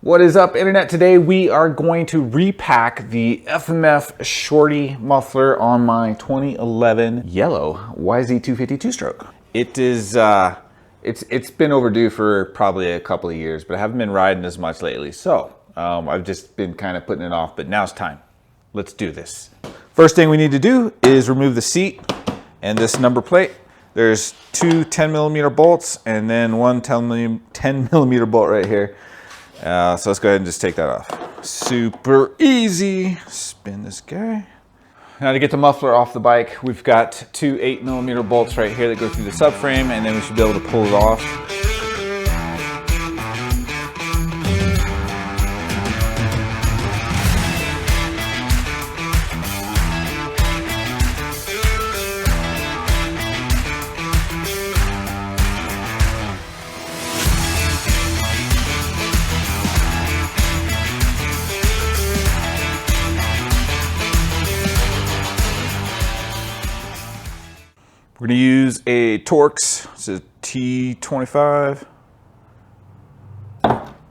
What is up, Internet? Today we are going to repack the FMF Shorty muffler on my 2011 yellow YZ250 two-stroke. It is, it's been overdue for probably a couple of years, but I haven't been riding as much lately. So I've just been kind of putting it off, but now's time. Let's do this. First thing we need to do is remove the seat and this number plate. There's two 10mm bolts and then one 10mm bolt right here. So let's go ahead and just take that off. Super easy. Spin this guy. Now to get the muffler off the bike, we've got two 8mm bolts right here that go through the subframe, and then we should be able to pull it off. We're going to use a Torx. It's a T25.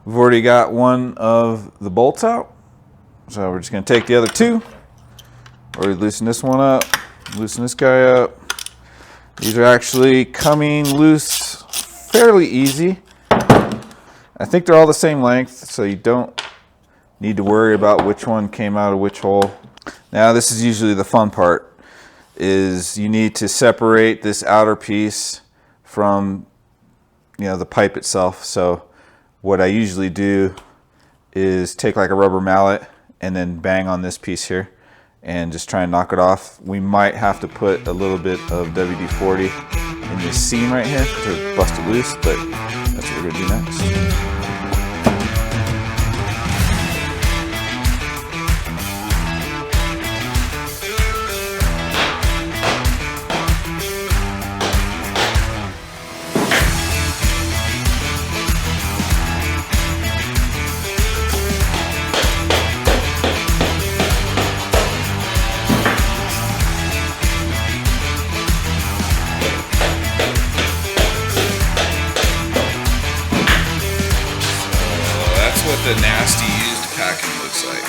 We've already got one of the bolts out, so we're just going to take the other two. Or loosen this one up, loosen this guy up. These are actually coming loose fairly easy. I think they're all the same length, so you don't need to worry about which one came out of which hole. Now this is usually the fun part. Is you need to separate this outer piece from, the pipe itself. So what I usually do is take like a rubber mallet and then bang on this piece here and just try and knock it off. We might have to put a little bit of WD-40 in this seam right here to bust it loose, but that's what we're gonna do next. What the nasty used packing looks like.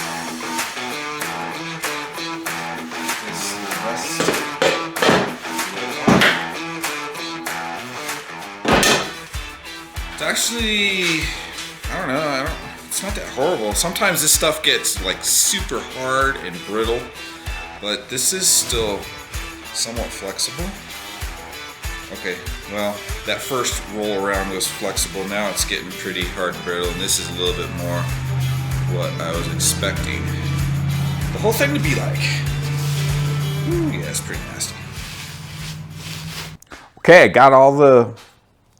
It's actually, I don't know, it's not that horrible. Sometimes this stuff gets like super hard and brittle, but this is still somewhat flexible. Okay, well, that first roll around was flexible. Now it's getting pretty hard and brittle, and this is a little bit more what I was expecting the whole thing to be like. Ooh, yeah, it's pretty nasty. Okay, I got all the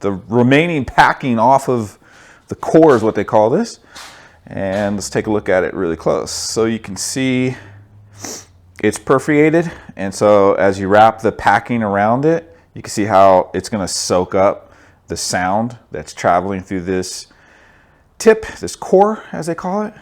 remaining packing off of the core is what they call this. And let's take a look at it really close. So you can see it's perforated, and so as you wrap the packing around it, you can see how it's going to soak up the sound that's traveling through this tip, this core, as they call it.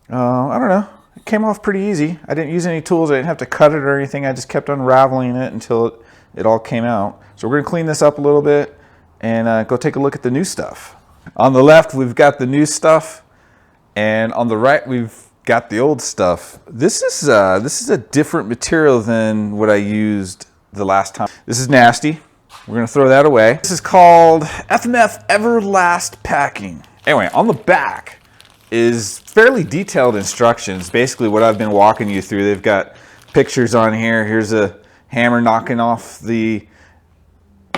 I don't know. It came off pretty easy. I didn't use any tools. I didn't have to cut it or anything. I just kept unraveling it until it all came out. So we're going to clean this up a little bit and go take a look at the new stuff. On the left, we've got the new stuff, and on the right, we've got the old stuff. This is a different material than what I used the last time. This is nasty. We're gonna throw that away. This is called FMF Everlast Packing. Anyway, on the back is fairly detailed instructions. Basically what I've been walking you through. They've got pictures on here. Here's a hammer knocking off the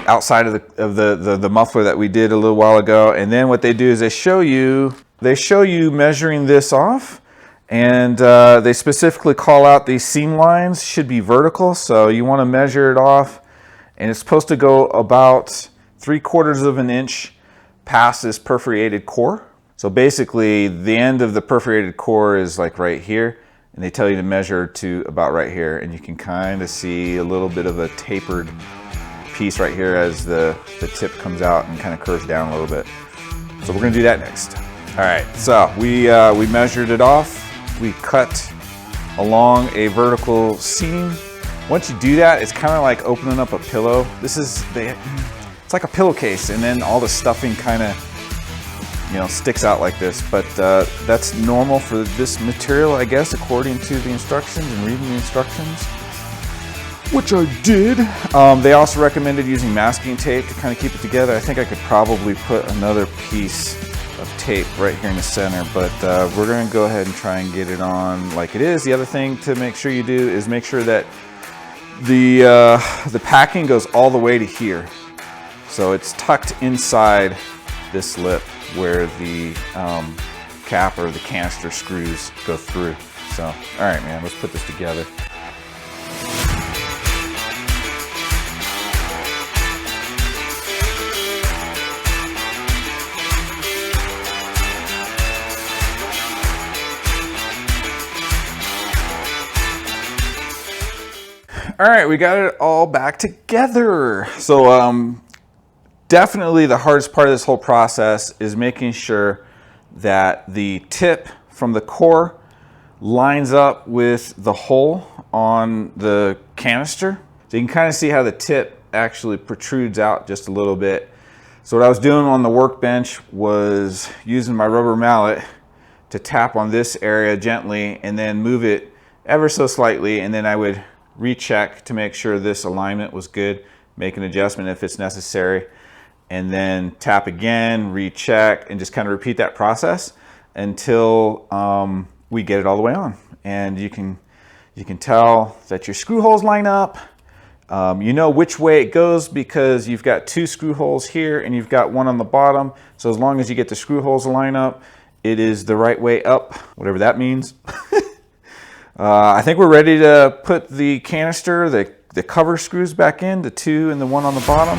outside of the muffler that we did a little while ago. And then what they do is they show you measuring this off. And they specifically call out these seam lines should be vertical, so you want to measure it off, and it's supposed to go about 3/4 of an inch past this perforated core. So basically the end of the perforated core is like right here, and they tell you to measure to about right here, and you can kind of see a little bit of a tapered piece right here as the tip comes out and kind of curves down a little bit. So we're going to do that next. All right, so we measured it off. We cut along a vertical seam. Once you do that, it's kind of like opening up a pillow. It's like a pillowcase, and then all the stuffing kind of you know, sticks out like this, but that's normal for this material, I guess, according to the instructions and reading the instructions, which I did. They also recommended using masking tape to kind of keep it together. I think I could probably put another piece of tape right here in the center, but we're gonna go ahead and try and get it on like it is. The other thing to make sure you do is make sure that the packing goes all the way to here. So it's tucked inside this lip where the cap or the canister screws go through. So, all right, man, let's put this together. All right, we got it all back together. So definitely the hardest part of this whole process is making sure that the tip from the core lines up with the hole on the canister. So you can kind of see how the tip actually protrudes out just a little bit. So what I was doing on the workbench was using my rubber mallet to tap on this area gently and then move it ever so slightly, and then I would recheck to make sure this alignment was good, make an adjustment if it's necessary, and then tap again, recheck, and just kind of repeat that process until we get it all the way on. And you can tell that your screw holes line up. You know which way it goes because you've got 2 screw holes here and you've got 1 on the bottom. So as long as you get the screw holes to line up, it is the right way up, whatever that means. I think we're ready to put the canister, the cover screws back in, the 2 and the 1 on the bottom.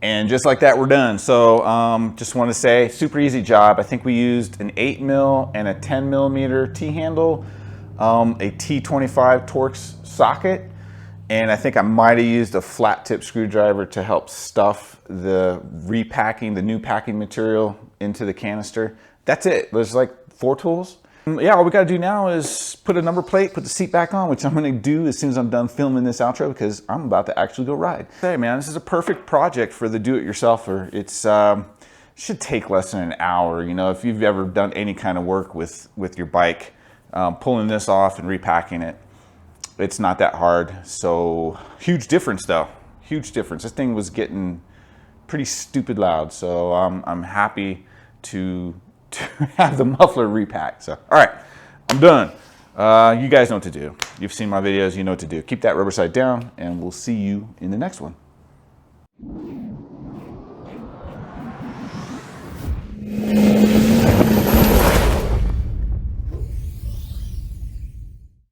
And just like that, we're done. So just want to say, super easy job. I think we used an 8mm and a 10mm T-handle, a T25 Torx socket, and I think I might have used a flat tip screwdriver to help stuff the repacking, the new packing material into the canister. That's it. There's like 4 tools. Yeah, all we got to do now is put a number plate, put the seat back on, which I'm going to do as soon as I'm done filming this outro because I'm about to actually go ride. Hey man, this is a perfect project for the do-it-yourselfer. It's should take less than an hour. You know, if you've ever done any kind of work with your bike, pulling this off and repacking it, it's not that hard. So huge difference though, huge difference. This thing was getting pretty stupid loud, so I'm happy to have the muffler repacked. So, all right, I'm done. You guys know what to do. You've seen my videos, you know what to do. Keep that rubber side down, and we'll see you in the next one.